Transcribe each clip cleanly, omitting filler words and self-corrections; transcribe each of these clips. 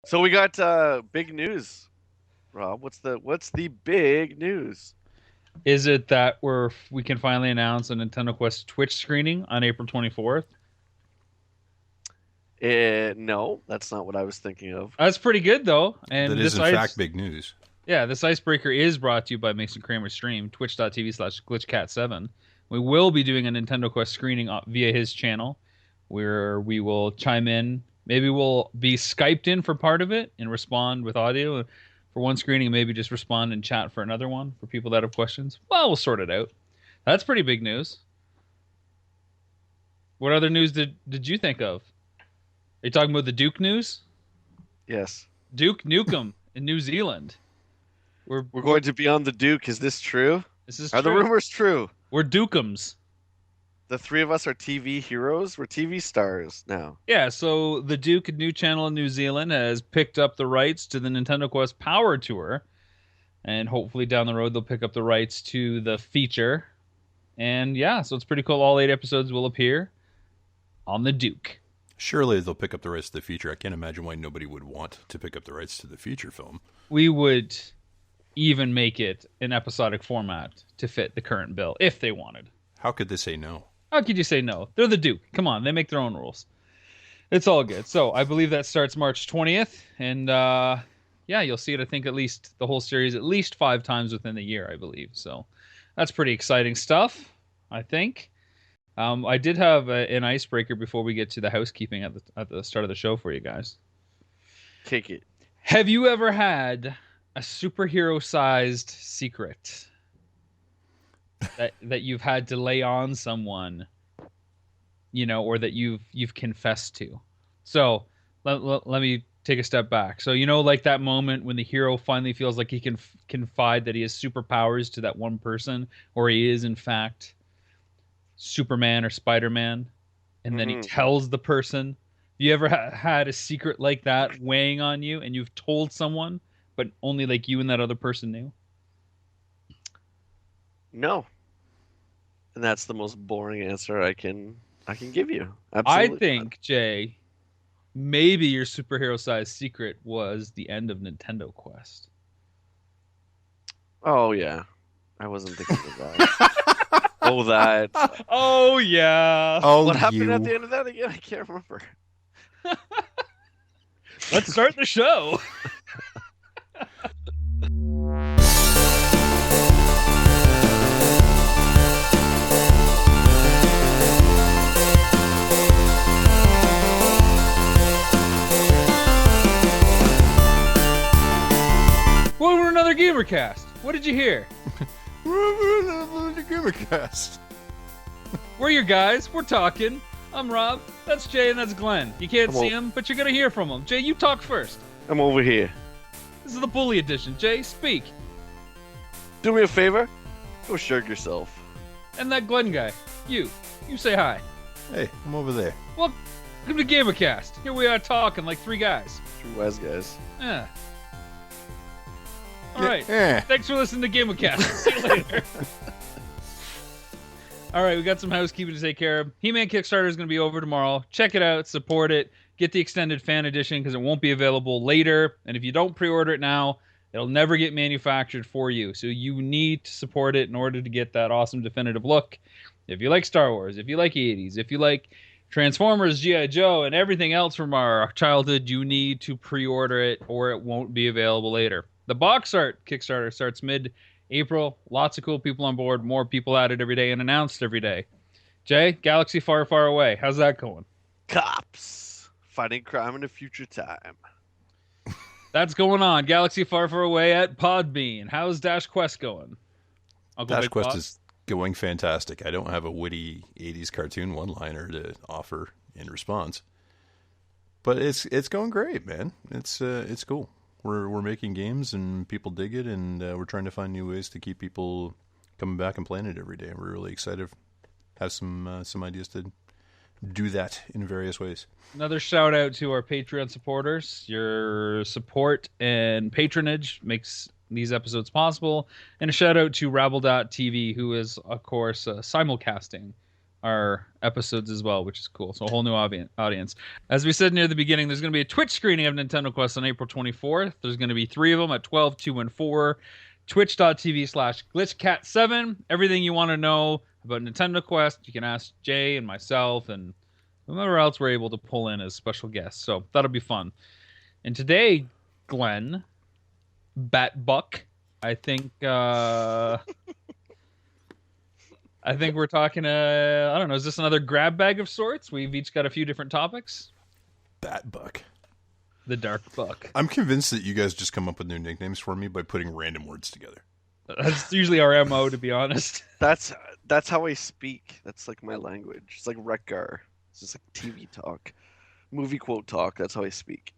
So we got big news, Rob. What's the big news? Is it that we can finally announce a Nintendo Quest Twitch screening on April 24th? No, that's not what I was thinking of. That's pretty good though. That And is, this in ice, fact, big news. yeah, this icebreaker is brought to you by Mason Kramer Stream, twitch.tv/glitchcat7. We will be doing a Nintendo Quest screening via his channel, where we will chime in. Maybe we'll be Skyped in for part of it and respond with audio for one screening, and maybe just respond and chat for another one for people that have questions. Well, we'll sort it out. That's pretty big news. What other news did you think of? Are you talking about the Duke news? Yes. Duke Nukem in New Zealand. We're going to be on the Duke. Is this true? This is Are the true. rumors true? We're Dukums. The three of us are TV heroes. We're TV stars now. Yeah, so the Duke new channel in New Zealand has picked up the rights to the Nintendo Quest Power Tour. And hopefully down the road they'll pick up the rights to the feature. And yeah, so it's pretty cool. All 8 episodes will appear on the Duke. Surely they'll pick up the rights to the feature. I can't imagine why nobody would want to pick up the rights to the feature film. We would even make it an episodic format to fit the current bill if they wanted. How could they say no? How could you say no? They're the Duke. Come on, they make their own rules. It's all good. So I believe that starts March 20th. And yeah, you'll see it, I think, at least the whole series at least 5 times within the year, I believe. So that's pretty exciting stuff, I think. I did have an icebreaker before we get to the housekeeping at the start of the show for you guys. Kick it. Have you ever had a superhero-sized secret that you've had to lay on someone, or that you've confessed to? So let me take a step back. So like that moment when the hero finally feels like he can confide that he has superpowers to that one person, or he is in fact Superman or Spider-Man, and then he tells the person. Have you ever had a secret like that weighing on you, and you've told someone, but only like you and that other person knew? No. And that's the most boring answer I can give you. Absolutely. I think, Jay, maybe your superhero-sized secret was the end of Nintendo Quest. Oh yeah. I wasn't thinking of that. Oh, that. Oh yeah. Oh, What happened at the end of that again? I can't remember. Let's start the show. Welcome to another GamerCast. What did you hear? The GamerCast. We're your guys. We're talking. I'm Rob. That's Jay, and that's Glenn. You can't Hello. see him, but you're gonna hear from him. Jay, you talk first. I'm over here. This is the bully edition. Jay, speak. Do me a favor. Go shirk yourself. And that Glenn guy, you say hi. Hey, I'm over there. Welcome to GamerCast. Here we are talking like 3 guys. True wise guys. Yeah. All right. Yeah. Thanks for listening to GamerCast. See you later. All right, we got some housekeeping to take care of. He-Man Kickstarter is going to be over tomorrow. Check it out, support it, get the extended fan edition because it won't be available later. And if you don't pre-order it now, it'll never get manufactured for you. So you need to support it in order to get that awesome definitive look. If you like Star Wars, if you like 80s, if you like Transformers, G.I. Joe, and everything else from our childhood, you need to pre-order it or it won't be available later. The box art Kickstarter starts mid-April. Lots of cool people on board. More people added every day and announced every day. Jay, Galaxy Far, Far Away. How's that going? Cops fighting crime in a future time. That's going on. Galaxy Far, Far Away at Podbean. How's Dash Quest going? Dash Quest is going fantastic. I don't have a witty 80s cartoon one-liner to offer in response. But it's going great, man. It's cool. We're making games and people dig it, and we're trying to find new ways to keep people coming back and playing it every day. We're really excited. Have some ideas to do that in various ways. Another shout out to our Patreon supporters. Your support and patronage makes these episodes possible. And a shout out to Rabble.tv, who is, of course, simulcasting our episodes as well, which is cool. So a whole new audience. As we said near the beginning, there's going to be a Twitch screening of Nintendo Quest on April 24th. There's going to be 3 of them at 12, 2, and 4. Twitch.tv/glitchcat7. Everything you want to know about Nintendo Quest, you can ask Jay and myself and whomever else we're able to pull in as special guests. So that'll be fun. And today, Glenn, Batbuck, I think we're talking, I don't know, is this another grab bag of sorts? We've each got a few different topics. Batbuck. The Dark Buck. I'm convinced that you guys just come up with new nicknames for me by putting random words together. That's usually our MO, to be honest. That's how I speak. That's like my language. It's like Retgar. It's just like TV talk. Movie quote talk. That's how I speak.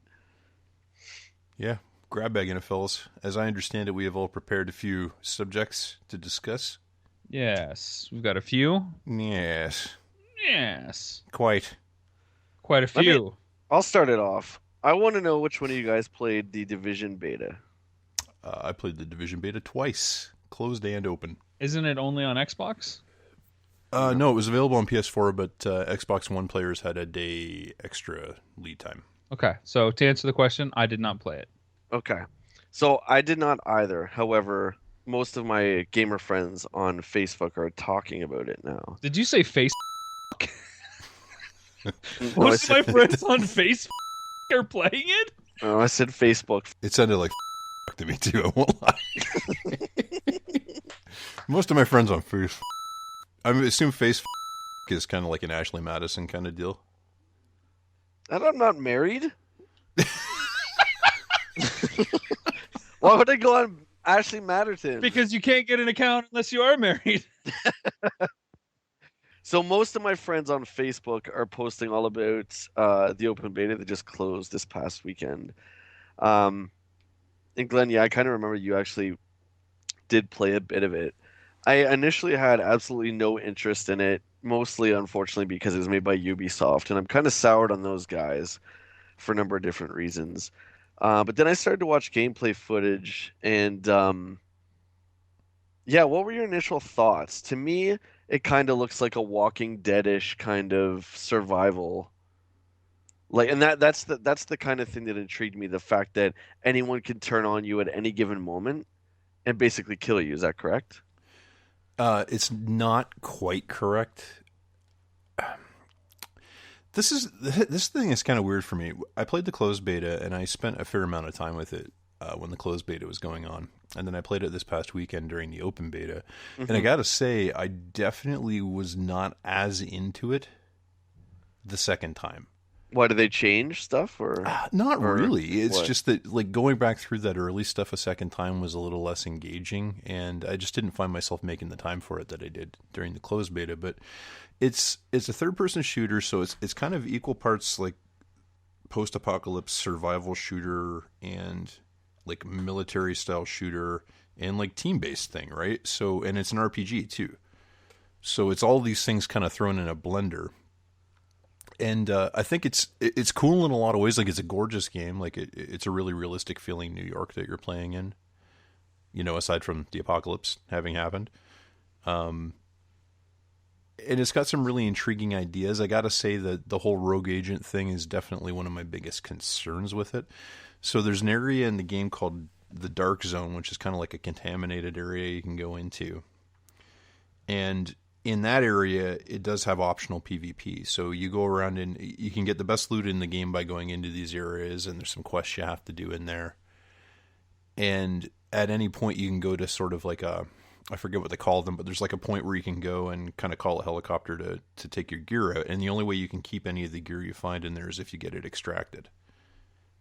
Yeah. Grab bag in it, fellas. As I understand it, we have all prepared a few subjects to discuss. Yes. We've got a few. Yes. Yes. Quite a few. I'll start it off. I want to know which one of you guys played the Division beta. I played the Division beta twice, closed and open. Isn't it only on Xbox? No, it was available on PS4, but Xbox One players had a day extra lead time. Okay, so to answer the question, I did not play it. Okay. So I did not either. However, most of my gamer friends on Facebook are talking about it now. Did you say Facebook? No, Most of my friends on Facebook are playing it? No, I said Facebook. It sounded like to me too, I won't lie. Most of my friends on Facebook. I assume Facebook is kind of like an Ashley Madison kind of deal. And I'm not married. Why would I go on Ashley Matterton? Because you can't get an account unless you are married. So most of my friends on Facebook are posting all about the open beta that just closed this past weekend. And Glenn, yeah, I kind of remember you actually did play a bit of it. I initially had absolutely no interest in it, mostly, unfortunately, because it was made by Ubisoft, and I'm kind of soured on those guys for a number of different reasons. But then I started to watch gameplay footage, and yeah, what were your initial thoughts? To me, it kind of looks like a Walking Dead-ish kind of survival. Like, and that's the kind of thing that intrigued me, the fact that anyone can turn on you at any given moment and basically kill you. Is that correct? It's not quite correct. This thing is kind of weird for me. I played the closed beta, and I spent a fair amount of time with it when the closed beta was going on. And then I played it this past weekend during the open beta. Mm-hmm. And I gotta say, I definitely was not as into it the second time. Why, did they change stuff? Not really. It's just that, like, going back through that early stuff a second time was a little less engaging, and I just didn't find myself making the time for it that I did during the closed beta. But it's a third-person shooter, so it's kind of equal parts like post-apocalypse survival shooter and like military-style shooter and like team-based thing, right? So, and it's an RPG too. So it's all these things kind of thrown in a blender. And I think it's cool in a lot of ways. Like, it's a gorgeous game. Like, it's a really realistic feeling New York that you're playing in. You know, aside from the apocalypse having happened. And it's got some really intriguing ideas. I got to say that the whole rogue agent thing is definitely one of my biggest concerns with it. So there's an area in the game called the Dark Zone, which is kind of like a contaminated area you can go into. And in that area, it does have optional PvP. So you go around and you can get the best loot in the game by going into these areas, and there's some quests you have to do in there. And at any point, you can go to sort of like I forget what they call them, but there's like a point where you can go and kind of call a helicopter to take your gear out. And the only way you can keep any of the gear you find in there is if you get it extracted.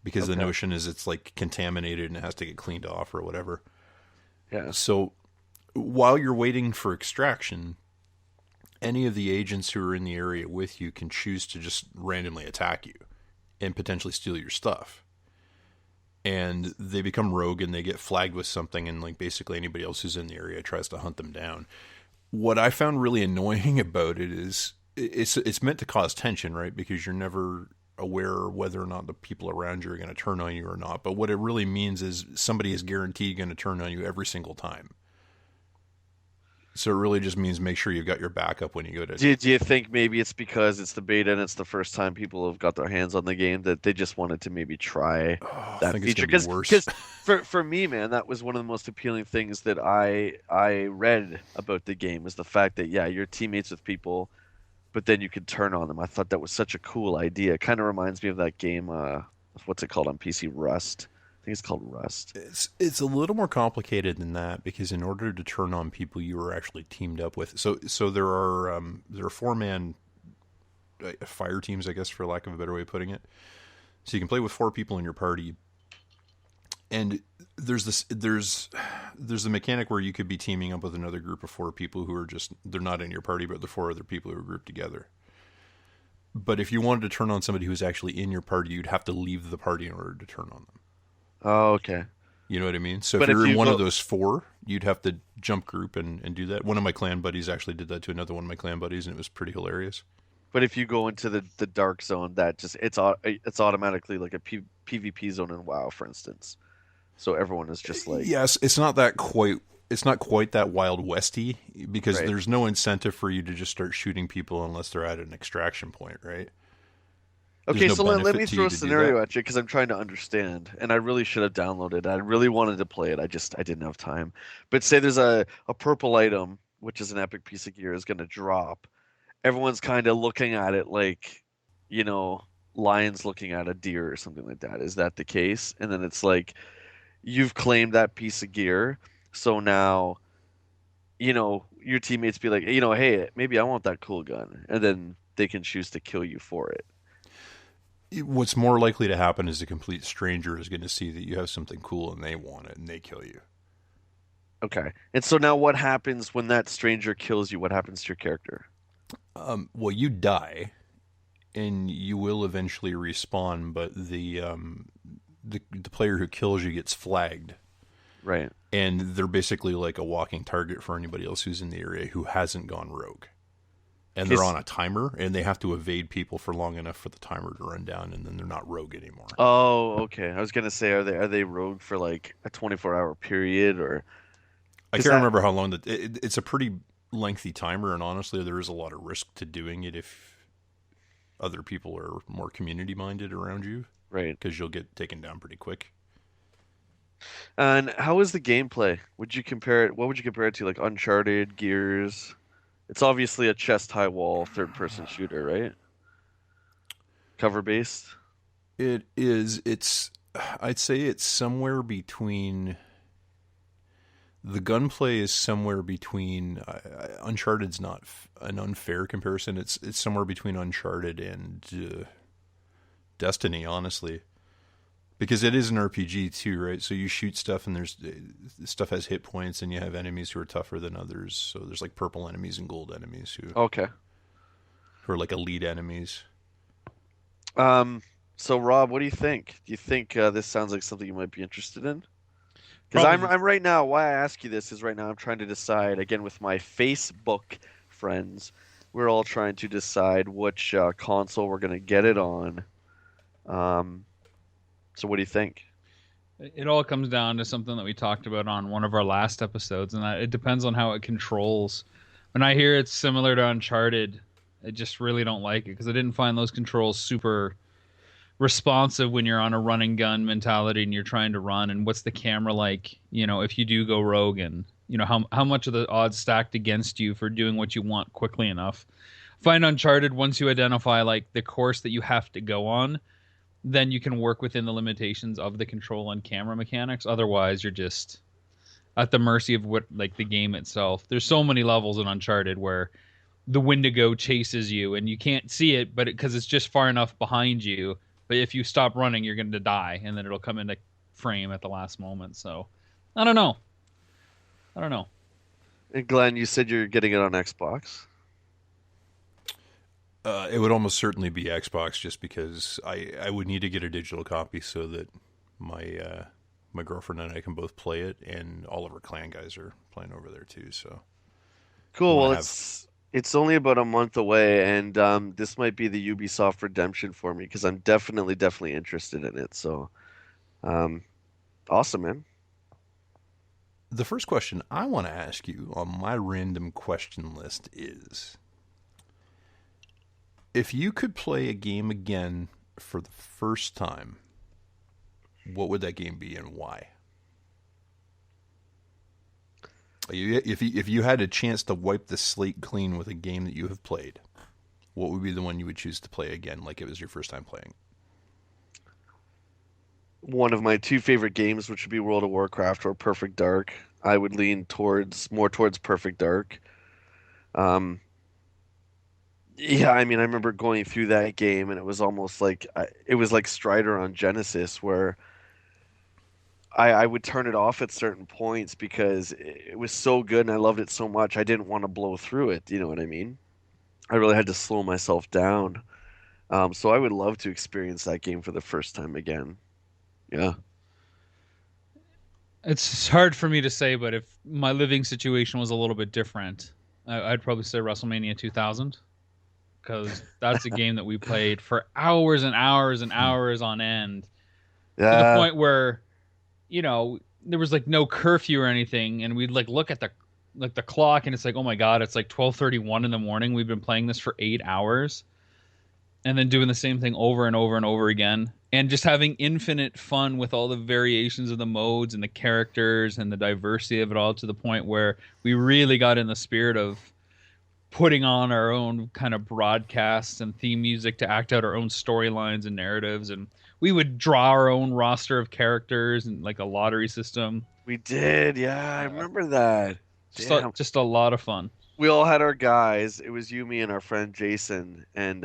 Because the notion is it's like contaminated and it has to get cleaned off or whatever. Yeah. So while you're waiting for extraction, any of the agents who are in the area with you can choose to just randomly attack you and potentially steal your stuff. And they become rogue and they get flagged with something, and like basically anybody else who's in the area tries to hunt them down. What I found really annoying about it is it's meant to cause tension, right? Because you're never aware whether or not the people around you are going to turn on you or not. But what it really means is somebody is guaranteed going to turn on you every single time. So it really just means make sure you've got your backup when you go to. Do you think maybe it's because it's the beta and it's the first time people have got their hands on the game that they just wanted to maybe try Oh, I that think it's feature? going to be Because worse. for me, man, that was one of the most appealing things that I read about the game is the fact that yeah, you're teammates with people, but then you can turn on them. I thought that was such a cool idea. It kind of reminds me of that game, what's it called on PC? Rust. I think it's called Rust. It's a little more complicated than that because in order to turn on people you were actually teamed up with, so there are 4-man fire teams, I guess, for lack of a better way of putting it. So you can play with 4 people in your party, and there's the mechanic where you could be teaming up with another group of 4 people who are just they're not in your party, but the 4 other people who are grouped together. But if you wanted to turn on somebody who's actually in your party, you'd have to leave the party in order to turn on them. Oh, okay. You know what I mean? So if But if you're in you one go, of those 4, you'd have to jump group and do that. One of my clan buddies actually did that to another one of my clan buddies, and it was pretty hilarious. but if you go into the dark zone, that just it's automatically like a PvP zone in WoW, for instance. So everyone is just like, Yes, it's not that quite. It's not quite that Wild Westy because right. there's no incentive for you to just start shooting people unless they're at an extraction point, right? There's Okay, no so let me benefit to throw you a to do that. scenario at you because I'm trying to understand, and I really should have downloaded. I really wanted to play it. I didn't have time. But say there's a purple item, which is an epic piece of gear, is going to drop. Everyone's kind of looking at it like, you know, lions looking at a deer or something like that. Is that the case? And then it's like you've claimed that piece of gear, so now, your teammates be like, hey, maybe I want that cool gun, and then they can choose to kill you for it. What's more likely to happen is a complete stranger is going to see that you have something cool and they want it and they kill you. Okay. And so now what happens when that stranger kills you? What happens to your character? Well, you die, and you will eventually respawn, but the player who kills you gets flagged, Right. and they're basically like a walking target for anybody else who's in the area who hasn't gone rogue. And they're Case, on a timer, and they have to evade people for long enough for the timer to run down, and then they're not rogue anymore. oh, okay. I was gonna say, are they rogue for like a 24-hour period or I because can't that remember how long it's a pretty lengthy timer, and honestly, there is a lot of risk to doing it if other people are more community minded around you, right? because you'll get taken down pretty quick. And how is the gameplay? Would you compare it? What would you compare it to? Like Uncharted, Gears? It's obviously a chest high wall third-person shooter, right? Cover based. It is. It's. I'd say it's somewhere between. The gunplay is somewhere between. Uncharted's not an unfair comparison. It's somewhere between Uncharted and Destiny, honestly, because it is an RPG too, right? So you shoot stuff, and there's stuff has hit points, and you have enemies who are tougher than others. So there's like purple enemies and gold enemies Okay. who are like elite enemies. Um. So Rob, what do you think? Do you think this sounds like something you might be interested in? Because I'm Probably. I'm right now. Why I ask you this is right now I'm trying to decide again with my Facebook friends. We're all trying to decide which console we're gonna get it on. Um, so what do you think? It all comes down to something that we talked about on one of our last episodes, and that it depends on how it controls. When I hear it's similar to Uncharted, I just really don't like it because I didn't find those controls super responsive when you're on a run and gun mentality and you're trying to run. And what's the camera like? If you do go rogue, and how much of the odds stacked against you for doing what you want quickly enough. Find Uncharted, once you identify like the course that you have to go on, then you can work within the limitations of the control and camera mechanics. Otherwise, you're just at the mercy of what like the game itself. There's so many levels in Uncharted where the Wendigo chases you and you can't see it, but because it's just far enough behind you. But if you stop running, you're going to die, and then it'll come into frame at the last moment. So, I don't know. I don't know. And Glenn, you said you're getting it on Xbox. It would almost certainly be Xbox, just because I would need to get a digital copy so that my girlfriend and I can both play it, and all of our clan guys are playing over there too. So I Cool. want Well, to have. it's only about a month away, and this might be the Ubisoft redemption for me because I'm definitely interested in it. So, um, awesome, man. The first question I want to ask you on my random question list is, if you could play a game again for the first time, what would that game be and why? If you had a chance to wipe the slate clean with a game that you have played, what would be the one you would choose to play again, like it was your first time playing? One of my two favorite games, which would be World of Warcraft or Perfect Dark. I would lean more towards Perfect Dark. Um, yeah, I mean, I remember going through that game, and it was almost like it was like Strider on Genesis, where I would turn it off at certain points because it was so good and I loved it so much. I didn't want to blow through it. You know what I mean? I really had to slow myself down. So I would love to experience that game for the first time again. Yeah. It's hard for me to say, but if my living situation was a little bit different, I'd probably say WrestleMania 2000, because that's a game that we played for hours and hours and hours on end, to the Yeah. point where, there was like no curfew or anything, and we'd like look at the clock, and it's like, oh my god, it's like 12:31 in the morning. We've been playing this for 8 hours, and then doing the same thing over and over and over again, and just having infinite fun with all the variations of the modes and the characters and the diversity of it all, to the point where we really got in the spirit of putting on our own kind of broadcasts and theme music to act out our own storylines and narratives. And we would draw our own roster of characters and like a lottery system. We did. Yeah, I uh, remember that. Damn. just a lot of fun. We all had our guys. It was you, me, and our friend Jason, and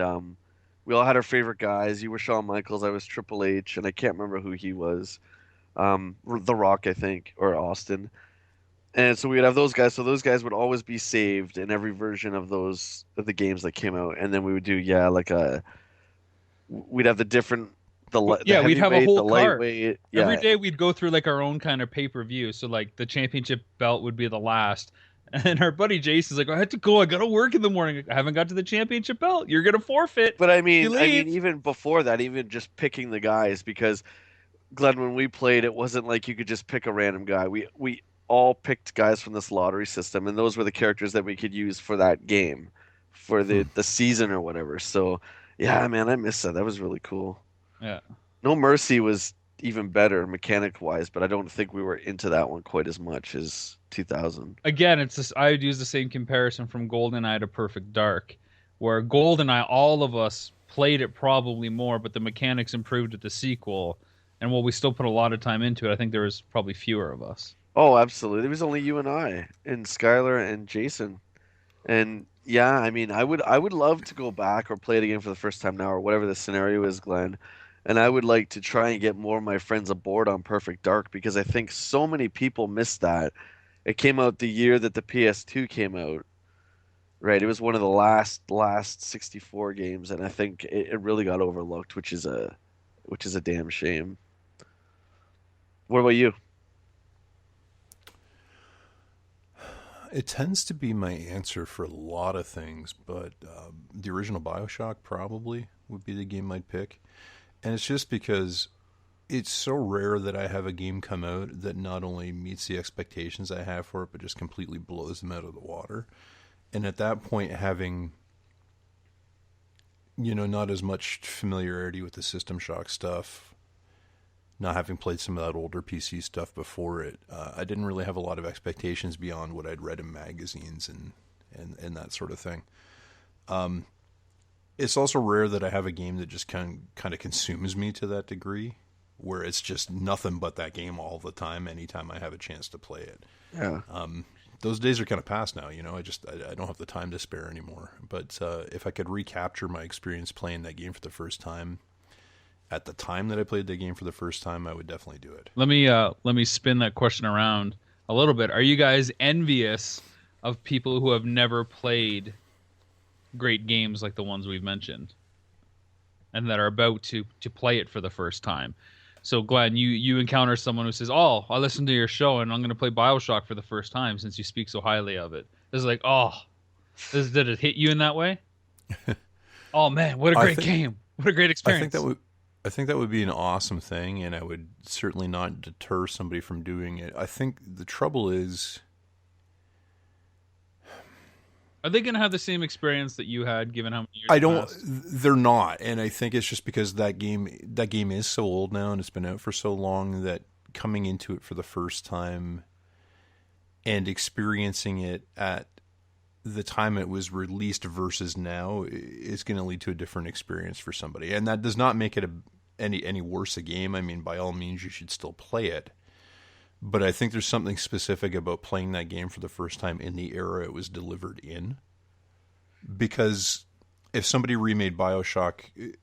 we all had our favorite guys. You were Shawn Michaels, I was Triple H, and I can't remember who he was. The Rock, I think, or Austin. And so we would have those guys. So those guys would always be saved in every version of the games that came out. And then we would do, yeah, we'd have the different, the We'd have a heavyweight, the whole card. lightweight. Every Yeah. day we'd go through like our own kind of pay-per-view. So like the championship belt would be the last. And our buddy Jason's like, I had to go. I got to work in the morning. I haven't got to the championship belt. You're going to forfeit. But You leave. even before that, even just picking the guys, because Glenn, when we played, it wasn't like you could just pick a random guy. We all picked guys from this lottery system, and those were the characters that we could use for that game, for the season or whatever. So, yeah, man, I miss that. That was really cool. Yeah. No Mercy was even better mechanic wise, but I don't think we were into that one quite as much as 2000. Again, I would use the same comparison from GoldenEye to Perfect Dark, where GoldenEye, all of us played it probably more, but the mechanics improved with the sequel. And while we still put a lot of time into it, I think there was probably fewer of us. Oh, absolutely. It was only you and I, and Skylar and Jason. And yeah, I mean, I would love to go back or play it again for the first time now, or whatever the scenario is, Glenn. And I would like to try and get more of my friends aboard on Perfect Dark, because I think so many people missed that. It came out the year that the PS2 came out, right? It was one of the last 64 games, and I think it really got overlooked, which is a damn shame. What about you? It tends to be my answer for a lot of things, but the original BioShock probably would be the game I'd pick. And it's just because it's so rare that I have a game come out that not only meets the expectations I have for it, but just completely blows them out of the water. And at that point, having, not as much familiarity with the System Shock stuff, not having played some of that older PC stuff before it, I didn't really have a lot of expectations beyond what I'd read in magazines and that sort of thing. It's also rare that I have a game that just kind of consumes me to that degree, where it's just nothing but that game all the time, anytime I have a chance to play it. Yeah. Those days are kind of past now, I don't have the time to spare anymore. But if I could recapture my experience playing that game for the first time, at the time that I played that game for the first time, I would definitely do it. Let me spin that question around a little bit. Are you guys envious of people who have never played great games like the ones we've mentioned, and that are about to play it for the first time? So Glenn, you encounter someone who says, "Oh, I listened to your show and I'm going to play BioShock for the first time since you speak so highly of it." It's like, did it hit you in that way? Oh man, what a great game! What a great experience! I think that would be an awesome thing, and I would certainly not deter somebody from doing it. I think the trouble is, Are they going to have the same experience that you had, given how many years I don't. passed? They're not, and I think it's just because that game is so old now, and it's been out for so long that coming into it for the first time and experiencing it at the time it was released versus now is going to lead to a different experience for somebody, and that does not make it any worse a game. I mean, by all means, you should still play it, but I think there's something specific about playing that game for the first time in the era it was delivered in. Because if somebody remade BioShock,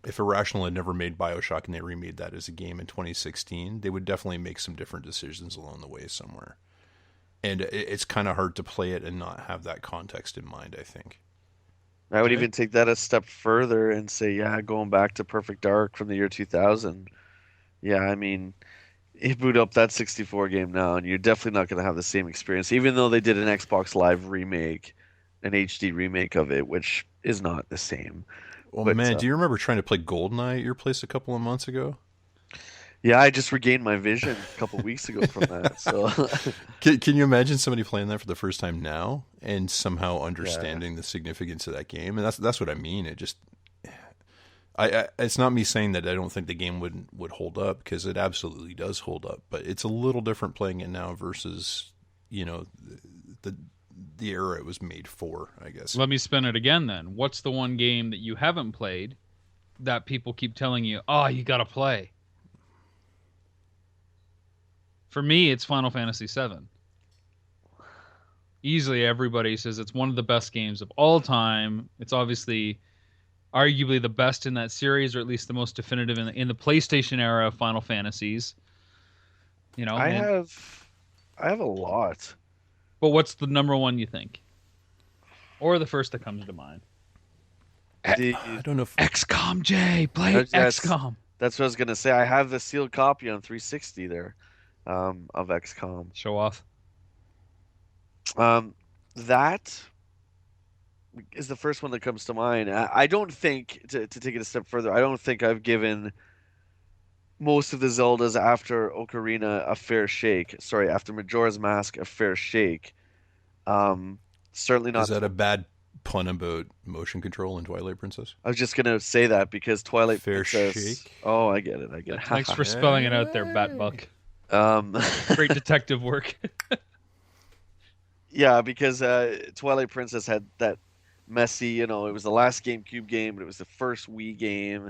if Irrational had never made BioShock and they remade that as a game in 2016, they would definitely make some different decisions along the way somewhere. And it's kind of hard to play it and not have that context in mind, I think. I would Okay. even take that a step further and say, yeah, going back to Perfect Dark from the year 2000. Yeah, I mean, you boot up that 64 game now, and you're definitely not going to have the same experience, even though they did an Xbox Live remake, an HD remake of it, which is not the same. Well, But man, do you remember trying to play GoldenEye at your place a couple of months ago? yeah, I just regained my vision a couple weeks ago from that. So Can you imagine somebody playing that for the first time now and somehow yeah, understanding the significance of that game? And that's what I mean. It just, it's not me saying that I don't think the game would hold up, because it absolutely does hold up. But it's a little different playing it now versus, the the era it was made for, I guess. Let me spin it again then. What's the one game that you haven't played that people keep telling you, oh, you got to play? For me, it's Final Fantasy VII. Easily everybody says it's one of the best games of all time. It's obviously arguably the best in that series, or at least the most definitive in the PlayStation era of Final Fantasies. I And have a lot. but what's the number one you think? Or the first that comes to mind? The I don't know if XCOM, Jay. Play That's XCOM. that's what I was gonna say. I have the sealed copy on 360 there, of XCOM. Show off. That is the first one that comes to mind. I don't think, to take it a step further, I don't think I've given most of the Zeldas after Ocarina a fair shake. Sorry, after Majora's Mask a fair shake. Certainly is not. that a bad pun about motion control in Twilight Princess? I was just gonna say that because Twilight Fair Princess. shake? Oh, I get it. I get it. Thanks for spelling it out there, Batbuck. Um, Great detective work. yeah, because Twilight Princess had that messy. It was the last GameCube game, but it was the first Wii game.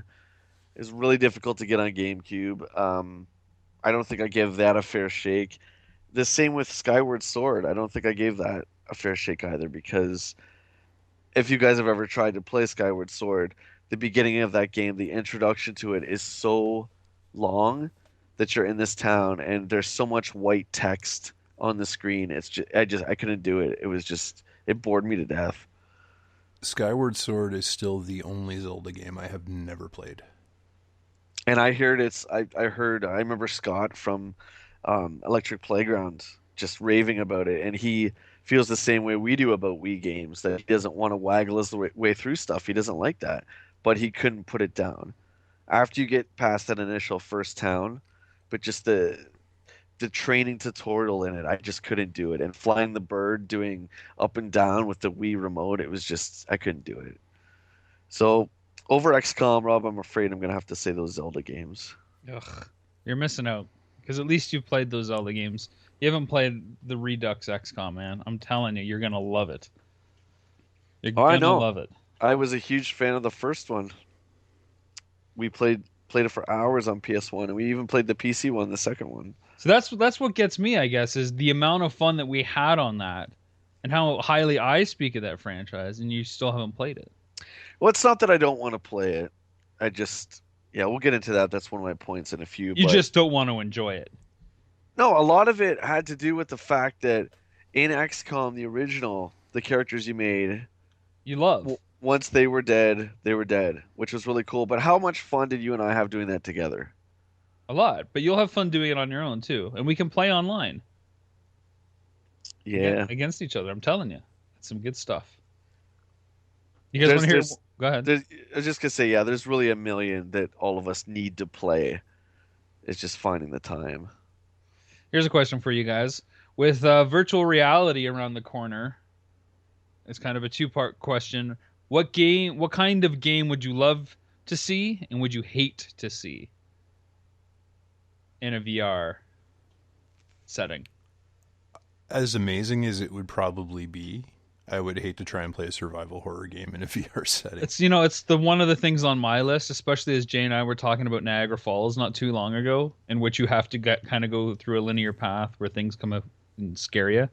It was really difficult to get on GameCube. I don't think I gave that a fair shake. The same with Skyward Sword. I don't think I gave that a fair shake either, because if you guys have ever tried to play Skyward Sword, the beginning of that game, the introduction to it is so long that you're in this town and there's so much white text on the screen. It's just I couldn't do it. It bored me to death. Skyward Sword is still the only Zelda game I have never played. And I heard I remember Scott from Electric Playground just raving about it, and he feels the same way we do about Wii games, that he doesn't want to waggle his way through stuff. He doesn't like that, but he couldn't put it down. After you get past that initial first town, but just the training tutorial in it, I just couldn't do it. And flying the bird, doing up and down with the Wii remote, it was just I couldn't do it. So over XCOM, Rob, I'm afraid I'm gonna have to say those Zelda games. Ugh, you're missing out, because at least you've played those Zelda games. You haven't played the Redux XCOM, man. I'm telling you, you're gonna love it. You're Oh, I gonna know. love it. I was a huge fan of the first one. We played it for hours on PS1, and we even played the PC one, the second one. So that's what gets me, I guess, is the amount of fun that we had on that, and how highly I speak of that franchise, and you still haven't played it. Well, it's not that I don't want to play it. Yeah, we'll get into that. That's one of my points in a few. You But just don't want to enjoy it. no, a lot of it had to do with the fact that in XCOM, the original, the characters you made, You love once they were dead, which was really cool. But how much fun did you and I have doing that together? a lot, but you'll have fun doing it on your own too, and we can play online Yeah. against each other. I'm telling you, it's some good stuff. You guys want to hear? There's Go ahead. I was just gonna say, yeah, there's really a million that all of us need to play. It's just finding the time. Here's a question for you guys. With virtual reality around the corner, it's kind of a two-part question. What kind of game would you love to see and would you hate to see in a VR setting? As amazing as it would probably be, I would hate to try and play a survival horror game in a VR setting. It's the one of the things on my list, especially as Jay and I were talking about Niagara Falls not too long ago, in which you have to kind of go through a linear path where things come up and scare you.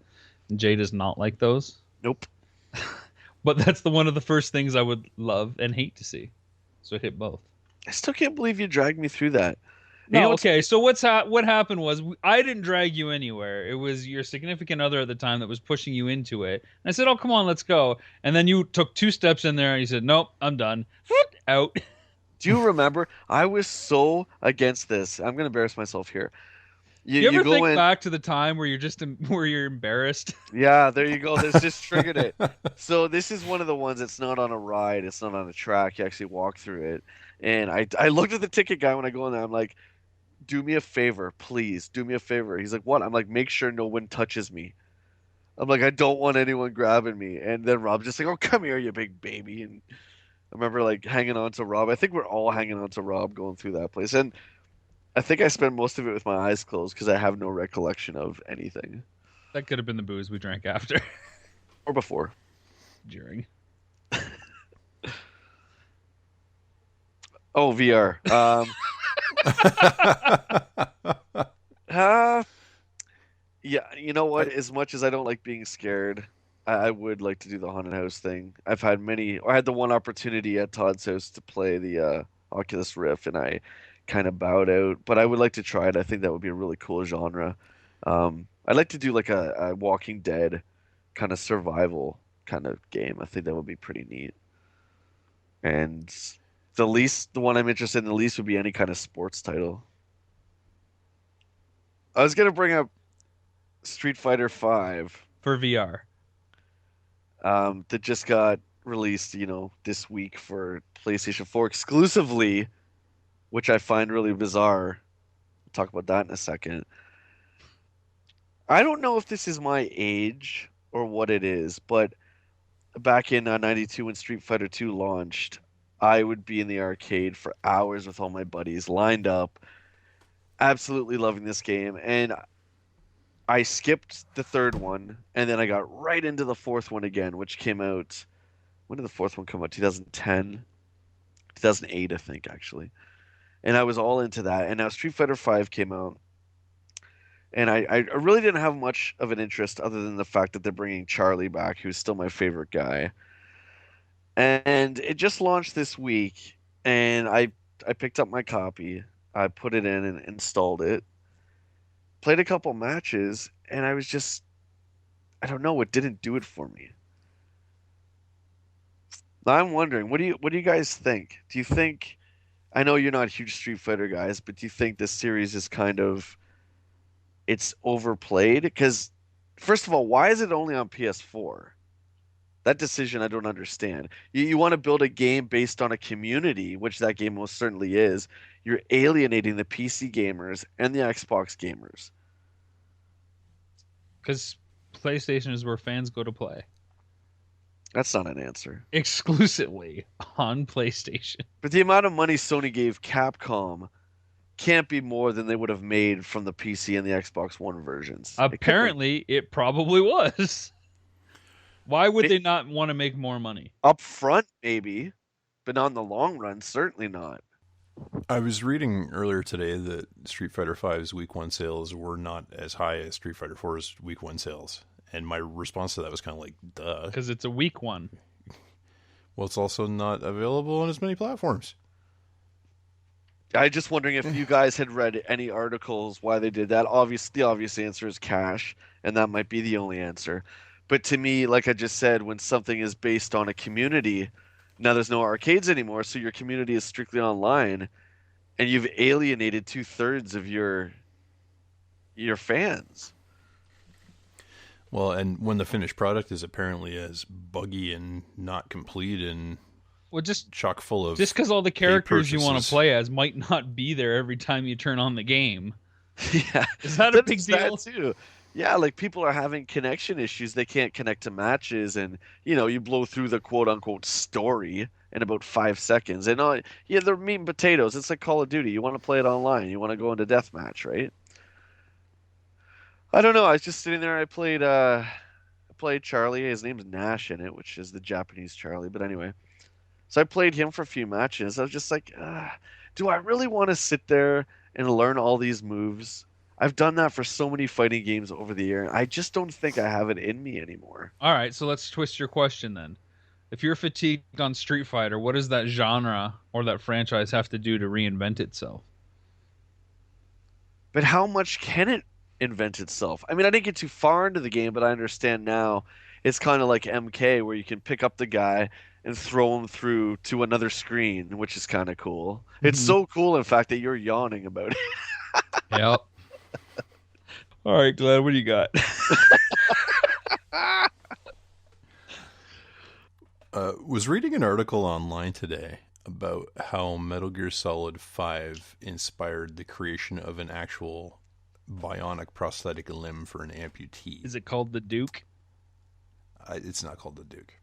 And Jay does not like those. Nope. But that's the one of the first things I would love and hate to see. So hit both. I still can't believe you dragged me through that. No, okay. So what happened was I didn't drag you anywhere. It was your significant other at the time that was pushing you into it. And I said, "Oh, come on, let's go." And then you took 2 steps in there and you said, "Nope, I'm done." Out. Do you remember? I was so against this. I'm gonna embarrass myself here. You ever go think in. back to the time where where you're embarrassed? Yeah, there you go. This just triggered it. So this is one of the ones that's not on a ride. It's not on a track. You actually walk through it. And I looked at the ticket guy when I go in there. I'm like, do me a favor, please. Do me a favor. He's like, what? I'm like, make sure no one touches me. I'm like, I don't want anyone grabbing me. And then Rob's just like, oh, come here, you big baby. And I remember like hanging on to Rob. I think we're all hanging on to Rob going through that place. And I think I spent most of it with my eyes closed because I have no recollection of anything. That could have been the booze we drank after. Or before. During. Oh, VR. Yeah, you know what? As much as I don't like being scared, I would like to do the haunted house thing. I had the one opportunity at Todd's house to play the Oculus Rift, and I kind of bowed out. But I would like to try it. I think that would be a really cool genre. I'd like to do like a Walking Dead kind of survival kind of game. I think that would be pretty neat. And the one I'm interested in the least would be any kind of sports title. I was gonna bring up Street Fighter Five, For VR. that just got released, this week for PlayStation 4 exclusively, which I find really bizarre. We'll talk about that in a second. I don't know if this is my age or what it is, but back in '92 when Street Fighter 2 launched, I would be in the arcade for hours with all my buddies lined up, absolutely loving this game. And I skipped the third one, and then I got right into the fourth one again, which came out. When did the fourth one come out? 2010, 2008, I think, actually. And I was all into that. And now Street Fighter V came out, and I really didn't have much of an interest other than the fact that they're bringing Charlie back, who's still my favorite guy. And it just launched this week, and I picked up my copy, I put it in and installed it, played a couple matches, and I was just, I don't know, it didn't do it for me. Now I'm wondering, what do you guys think? Do you think, I know you're not huge Street Fighter guys, but do you think this series is kind of, it's overplayed? Because first of all, why is it only on PS4? That decision I don't understand. You want to build a game based on a community, which that game most certainly is. You're alienating the PC gamers and the Xbox gamers. Because PlayStation is where fans go to play. That's not an answer. Exclusively on PlayStation. But the amount of money Sony gave Capcom can't be more than they would have made from the PC and the Xbox One versions. Apparently, it probably was. Why would they not want to make more money? Up front, maybe, but not in the long run, certainly not. I was reading earlier today that Street Fighter V's Week 1 sales were not as high as Street Fighter 4's Week 1 sales. And my response to that was kind of like, duh. Because it's a weak one. Well, it's also not available on as many platforms. I just wondering if you guys had read any articles why they did that. The obvious answer is cash, and that might be the only answer. But to me, like I just said, when something is based on a community, now there's no arcades anymore, so your community is strictly online, and you've alienated 2/3 of your fans. Well, and when the finished product is apparently as buggy and not complete and Well, chock full of just because all the paid characters you want to purchases. play as might not be there every time you turn on the game. Yeah, Is that a that's big sad deal? too. Yeah, like people are having connection issues. They can't connect to matches, and you blow through the quote unquote story in about 5 seconds. And yeah, they're meat and potatoes. It's like Call of Duty. You want to play it online. You want to go into deathmatch, right? I don't know. I was just sitting there. I played Charlie. His name's Nash in it, which is the Japanese Charlie. But anyway, so I played him for a few matches. I was just like, do I really want to sit there and learn all these moves? I've done that for so many fighting games over the year. I just don't think I have it in me anymore. All right, so let's twist your question then. If you're fatigued on Street Fighter, what does that genre or that franchise have to do to reinvent itself? But how much can it invent itself? I mean, I didn't get too far into the game, but I understand now it's kind of like MK where you can pick up the guy and throw him through to another screen, which is kind of cool. It's so cool, in fact, that you're yawning about it. Yep. All right, Glenn, what do you got? Was reading an article online today about how Metal Gear Solid 5 inspired the creation of an actual bionic prosthetic limb for an amputee. Is it called the Duke? It's not called the Duke.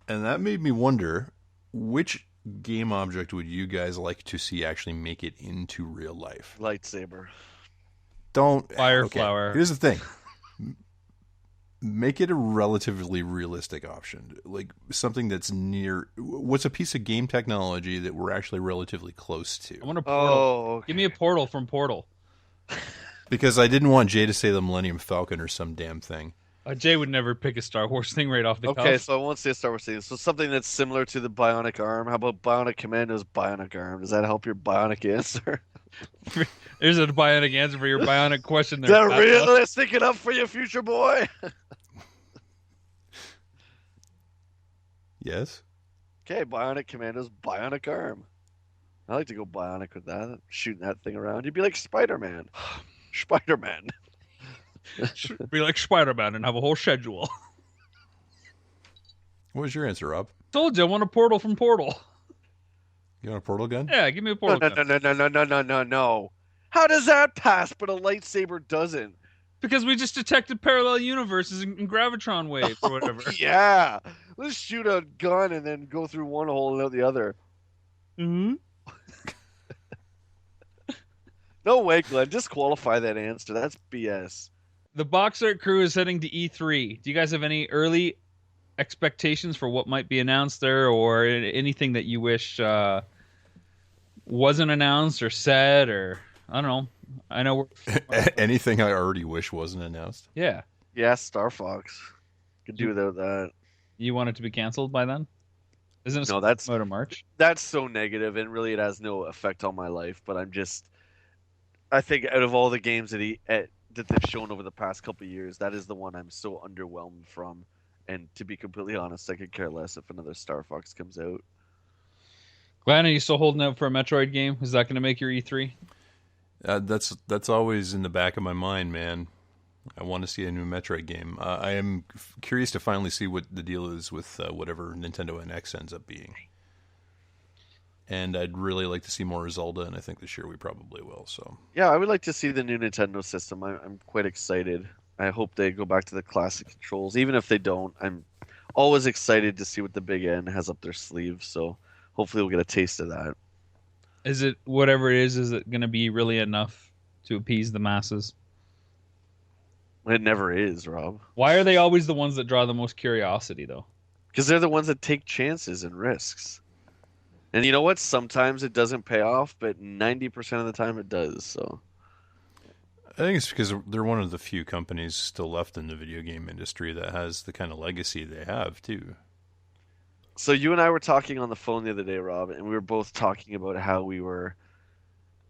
And that made me wonder, which game object would you guys like to see actually make it into real life? Lightsaber. Don't... Fire okay, flower. Here's the thing. Make it a relatively realistic option. Like something that's near... What's a piece of game technology that we're actually relatively close to? I want a portal. Oh, okay. Give me a portal from Portal. Because I didn't want Jay to say the Millennium Falcon or some damn thing. Jay would never pick a Star Wars thing right off the Okay, cuff. so I won't say a Star Wars thing. So something that's similar to the bionic arm. How about Bionic Commando's bionic arm? Does that help your bionic answer? There's a bionic answer for your bionic question Is there. that realistic enough for you, future boy? Yes? Okay, Bionic Commando's bionic arm. I like to go bionic with that, shooting that thing around. You'd be like Spider-Man. Spider-Man. Be like Spider-Man and have a whole schedule. What was your answer, Rob? Told you I want a portal from Portal. You want a portal gun? Yeah, give me a No, portal. no, no, no, no, no, no, no, no. How does that pass, but a lightsaber doesn't? Because we just detected parallel universes and gravitron waves or whatever. Yeah. Let's shoot a gun and then go through one hole and out the other. Mm-hmm. No way, Glenn. Disqualify that answer. That's BS. The Box Art crew is heading to E3. Do you guys have any early expectations for what might be announced there, or anything that you wish wasn't announced or said, or I don't know. I know Anything I already wish wasn't announced. Yeah. Yeah, Star Fox. Could do without that. You want it to be canceled by then? Isn't it No, that's out of March? That's so negative, and really it has no effect on my life. But I think out of all the games that they've shown over the past couple of years, that is the one I'm so underwhelmed from. And to be completely honest, I could care less if another Star Fox comes out. Glenn, are you still holding out for a Metroid game? Is that going to make your E3? That's always in the back of my mind, man. I want to see a new Metroid game. I am curious to finally see what the deal is with whatever Nintendo NX ends up being. And I'd really like to see more Zelda, and I think this year we probably will. So Yeah, I would like to see the new Nintendo system. I'm quite excited. I hope they go back to the classic controls. Even if they don't, I'm always excited to see what the Big N has up their sleeve. So hopefully we'll get a taste of that. Is it whatever it is it going to be really enough to appease the masses? It never is, Rob. Why are they always the ones that draw the most curiosity, though? Because they're the ones that take chances and risks. And you know what? Sometimes it doesn't pay off, but 90% of the time it does. So I think it's because they're one of the few companies still left in the video game industry that has the kind of legacy they have, too. So you and I were talking on the phone the other day, Rob, and we were both talking about how we were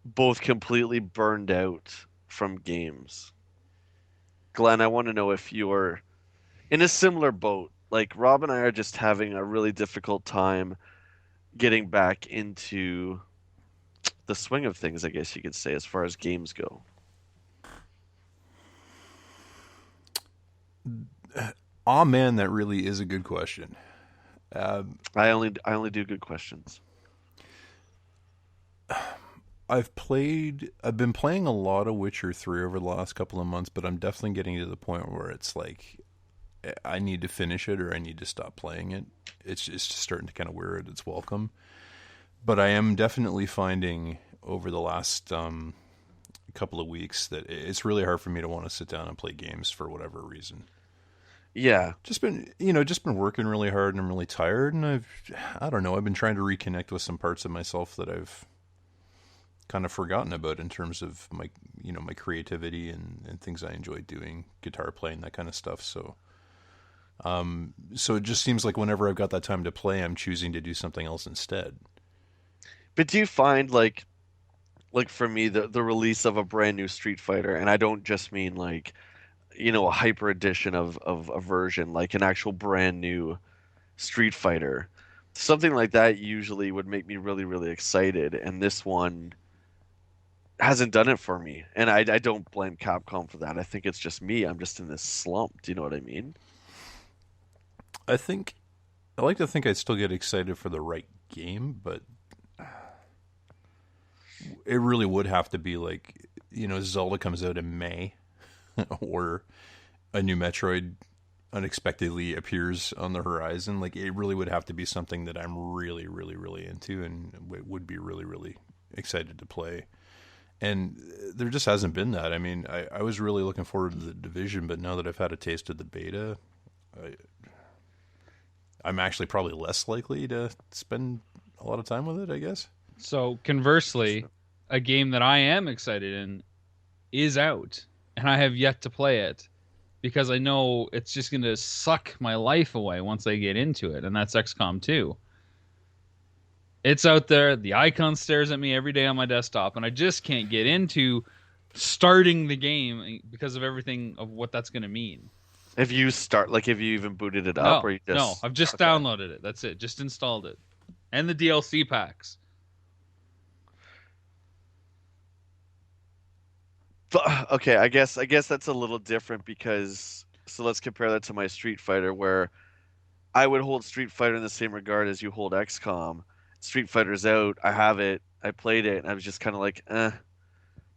both completely burned out from games. Glenn, I want to know if you're in a similar boat. Like Rob and I are just having a really difficult time getting back into the swing of things, I guess you could say, as far as games go. Oh man, that really is a good question. I only do good questions. I've been playing a lot of Witcher 3 over the last couple of months, but I'm definitely getting to the point where it's like I need to finish it or I need to stop playing it. It's just starting to kind of wear its welcome. But I am definitely finding over the last couple of weeks that it's really hard for me to want to sit down and play games for whatever reason. Yeah. Just been working really hard and I'm really tired, and I don't know, I've been trying to reconnect with some parts of myself that I've kind of forgotten about in terms of my creativity and things I enjoy doing, guitar playing, that kind of stuff. So it just seems like whenever I've got that time to play, I'm choosing to do something else instead. But do you find like for me the release of a brand new Street Fighter, and I don't just mean like a hyper edition of a version, like an actual brand new Street Fighter, something like that usually would make me really really excited, and this one hasn't done it for me, and I don't blame Capcom for that. I think it's just me. I'm just in this slump. Do you know what I mean? I like to think I'd still get excited for the right game, but it really would have to be like, Zelda comes out in May or a new Metroid unexpectedly appears on the horizon. Like, it really would have to be something that I'm really, really, really into and would be really, really excited to play. And there just hasn't been that. I mean, I was really looking forward to the Division, but now that I've had a taste of the beta, I'm actually probably less likely to spend a lot of time with it, I guess. So conversely, a game that I am excited in is out, and I have yet to play it because I know it's just going to suck my life away once I get into it, and that's XCOM 2. It's out there. The icon stares at me every day on my desktop, and I just can't get into starting the game because of everything of what that's going to mean. If you start, like, if you even booted it up, No, or you no, just I've just okay. downloaded it. That's it. Just installed it, and the DLC packs. But, okay, I guess that's a little different because so let's compare that to my Street Fighter, where I would hold Street Fighter in the same regard as you hold XCOM. Street Fighter's out, I have it, I played it, and I was just kind of like, eh.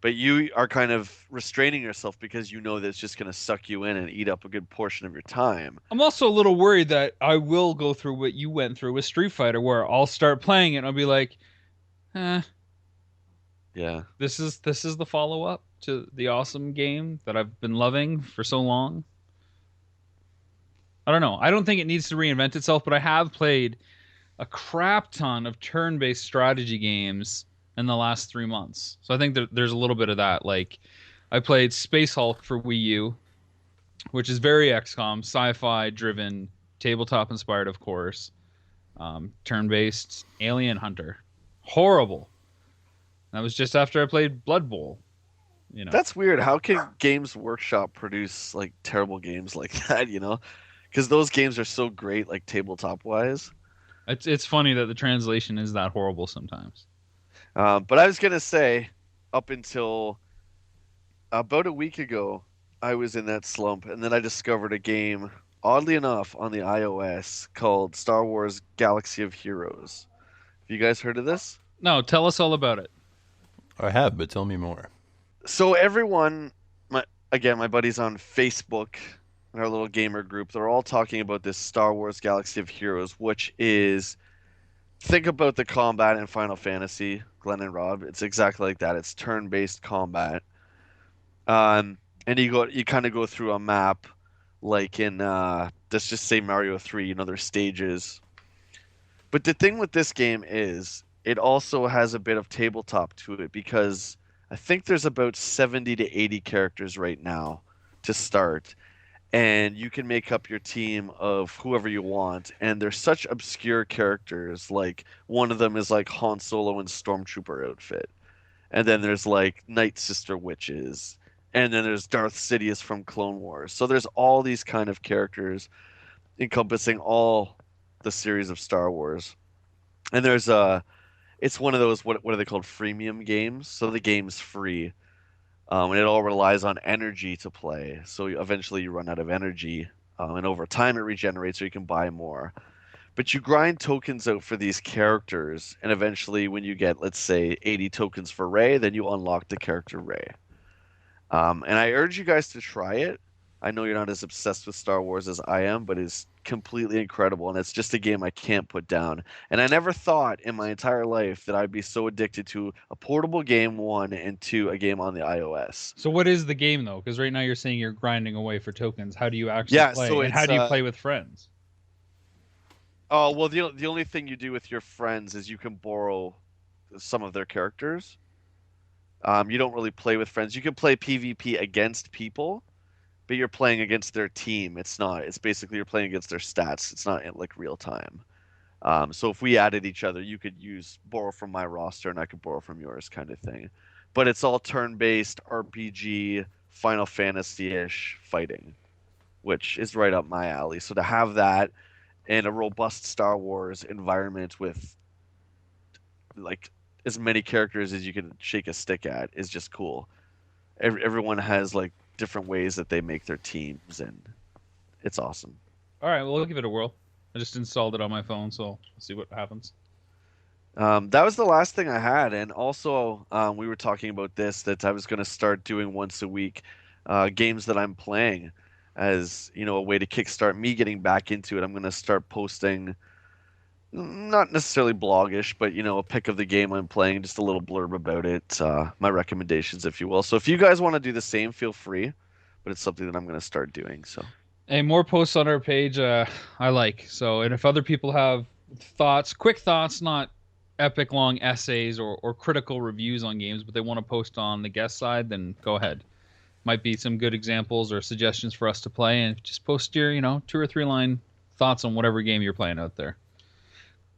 But you are kind of restraining yourself because you know that it's just going to suck you in and eat up a good portion of your time. I'm also a little worried that I will go through what you went through with Street Fighter, where I'll start playing it and I'll be like, eh, Yeah. this is the follow up to the awesome game that I've been loving for so long. I don't know. I don't think it needs to reinvent itself, but I have played a crap ton of turn-based strategy games in the last 3 months. So I think that there's a little bit of that. Like, I played Space Hulk for Wii U, which is very XCOM, sci-fi driven, tabletop inspired, of course. Turn-based Alien Hunter, horrible. That was just after I played Blood Bowl. That's weird. How can Games Workshop produce like terrible games like that, you know? Because those games are so great, like tabletop wise. It's funny that the translation is that horrible sometimes. But I was gonna say, up until about a week ago, I was in that slump, and then I discovered a game, oddly enough, on the iOS called Star Wars Galaxy of Heroes. Have you guys heard of this? No, tell us all about it. I have, but tell me more. So everyone, my buddies on Facebook, in our little gamer group, they're all talking about this Star Wars Galaxy of Heroes, which is think about the combat in Final Fantasy, Glenn and Rob. It's exactly like that. It's turn-based combat. And you kind of go through a map like in let's just say Mario 3, there's stages. But the thing with this game is it also has a bit of tabletop to it because I think there's about 70 to 80 characters right now to start. And you can make up your team of whoever you want. And they're such obscure characters. Like one of them is like Han Solo in Stormtrooper outfit. And then there's like Night Sister witches. And then there's Darth Sidious from Clone Wars. So there's all these kind of characters encompassing all the series of Star Wars. And it's one of those, what are they called, freemium games? So the game's free. And it all relies on energy to play. So eventually you run out of energy. And over time it regenerates so you can buy more. but you grind tokens out for these characters, and eventually, when you get, let's say, 80 tokens for Ray, then you unlock the character Ray. And I urge you guys to try it. I know you're not as obsessed with Star Wars as I am, but it's completely incredible, and it's just a game I can't put down. And I never thought in my entire life that I'd be so addicted to a portable game, one, and two, a game on the iOS. So what is the game though? Because right now you're saying you're grinding away for tokens. How do you actually Yeah, play? so And how it's do you play with friends? oh well, the only thing you do with your friends is you can borrow some of their characters. You don't really play with friends. You can play PvP against people, but you're playing against their team. It's not. It's basically you're playing against their stats. It's not in like real time. So if we added each other, you could borrow from my roster and I could borrow from yours, kind of thing. But it's all turn-based RPG, Final Fantasy-ish fighting, which is right up my alley. So to have that in a robust Star Wars environment with like as many characters as you can shake a stick at is just cool. Everyone has like different ways that they make their teams, and it's awesome. All right, well, I'll give it a whirl. I just installed it on my phone, so we'll see what happens. That was the last thing I had, and also we were talking about this that I was going to start doing once a week games that I'm playing as a way to kickstart me getting back into it. I'm going to start posting, not necessarily blogish, but a pic of the game I'm playing, just a little blurb about it, my recommendations, if you will. So if you guys want to do the same, feel free. But it's something that I'm going to start doing. So. Hey, more posts on our page. I like so, and if other people have thoughts, quick thoughts, not epic long essays or critical reviews on games, but they want to post on the guest side, then go ahead. Might be some good examples or suggestions for us to play, and just post your 2 or 3 line thoughts on whatever game you're playing out there.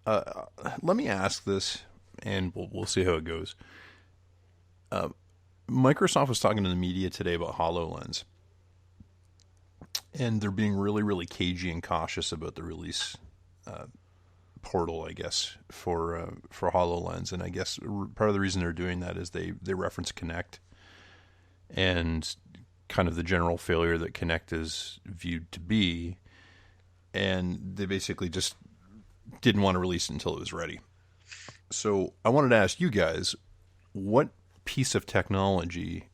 Let me ask this, and we'll see how it goes. Microsoft was talking to the media today about HoloLens, and they're being really, really cagey and cautious about the release portal, I guess, for HoloLens. And I guess part of the reason they're doing that is they reference Kinect and kind of the general failure that Kinect is viewed to be, and they basically just didn't want to release it until it was ready. So I wanted to ask you guys, what piece of technology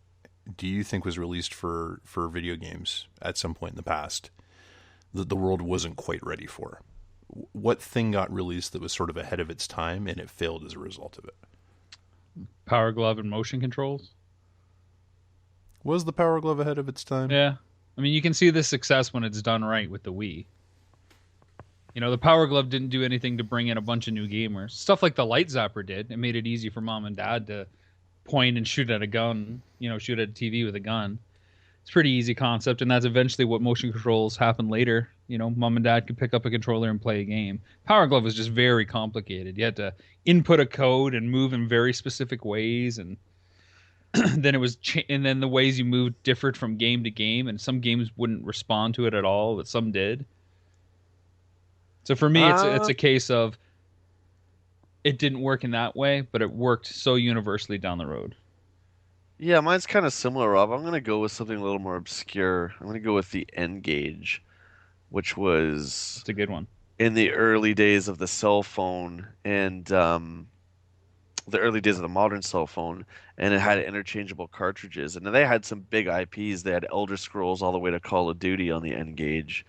do you think was released for video games at some point in the past that the world wasn't quite ready for? What thing got released that was sort of ahead of its time and it failed as a result of it? Power Glove and motion controls. Was the Power Glove ahead of its time? Yeah. I mean, you can see the success when it's done right with the Wii. The Power Glove didn't do anything to bring in a bunch of new gamers. Stuff like the Light Zapper did. It made it easy for mom and dad to point and shoot at a gun, shoot at a TV with a gun. It's a pretty easy concept, and that's eventually what motion controls happened later. Mom and dad could pick up a controller and play a game. Power Glove was just very complicated. You had to input a code and move in very specific ways, and then and then the ways you moved differed from game to game, and some games wouldn't respond to it at all, but some did. So for me, it's a case of it didn't work in that way, but it worked so universally down the road. Yeah, mine's kind of similar, Rob. I'm going to go with something a little more obscure. I'm going to go with the N-Gage, which was It's a good one. in the early days of the cell phone and the early days of the modern cell phone, and it had interchangeable cartridges. And they had some big IPs. They had Elder Scrolls all the way to Call of Duty on the N-Gage.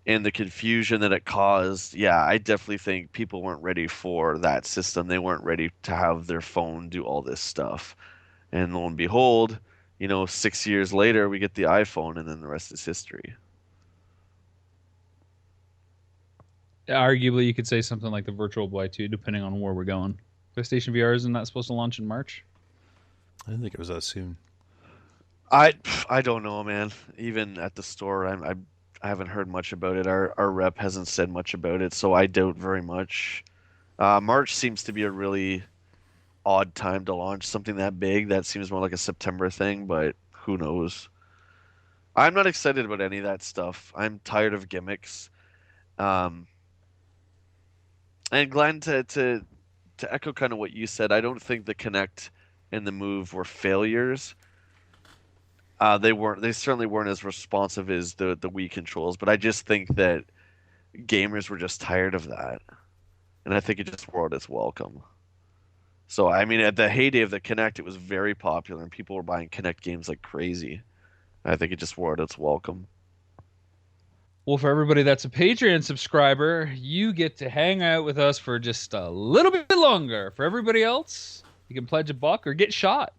And the confusion that it caused, yeah, I definitely think people weren't ready for that system. They weren't ready to have their phone do all this stuff. And lo and behold, 6 years later, we get the iPhone, and then the rest is history. Arguably, you could say something like the Virtual Boy 2, depending on where we're going. PlayStation VR, isn't that supposed to launch in March? I didn't think it was that soon. I don't know, man. Even at the store, I haven't heard much about it. Our rep hasn't said much about it, so I doubt very much. March seems to be a really odd time to launch something that big. That seems more like a September thing, but who knows? I'm not excited about any of that stuff. I'm tired of gimmicks. And Glenn, to echo kind of what you said, I don't think the Kinect and the Move were failures. They certainly weren't as responsive as the Wii controls, but I just think that gamers were just tired of that, and I think it just wore out its welcome. So I mean, at the heyday of the Kinect, it was very popular, and people were buying Kinect games like crazy. I think it just wore out its welcome. Well, for everybody that's a Patreon subscriber, you get to hang out with us for just a little bit longer. For everybody else, you can pledge $1 or get shot.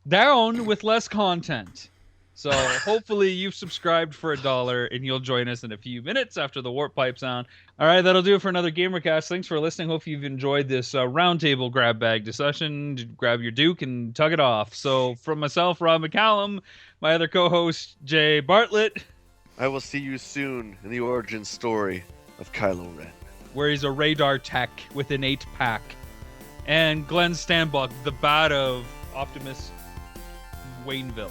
Down with less content. So hopefully you've subscribed for $1 and you'll join us in a few minutes after the warp pipe sound. All right, that'll do it for another GamerCast. Thanks for listening. Hope you've enjoyed this roundtable grab bag discussion. Grab your Duke and tug it off. So from myself, Rob McCallum, my other co-host, Jay Bartlett. I will see you soon in the origin story of Kylo Ren, where he's a radar tech with an 8-pack. And Glenn Stanbuck, the bat of Optimus Wayneville.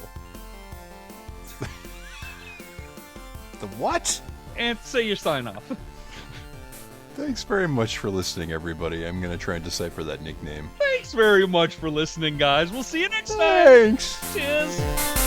The what? And say your sign off. Thanks very much for listening, everybody. I'm going to try and decipher that nickname. Thanks very much for listening, guys. We'll see you next time. Thanks. Cheers.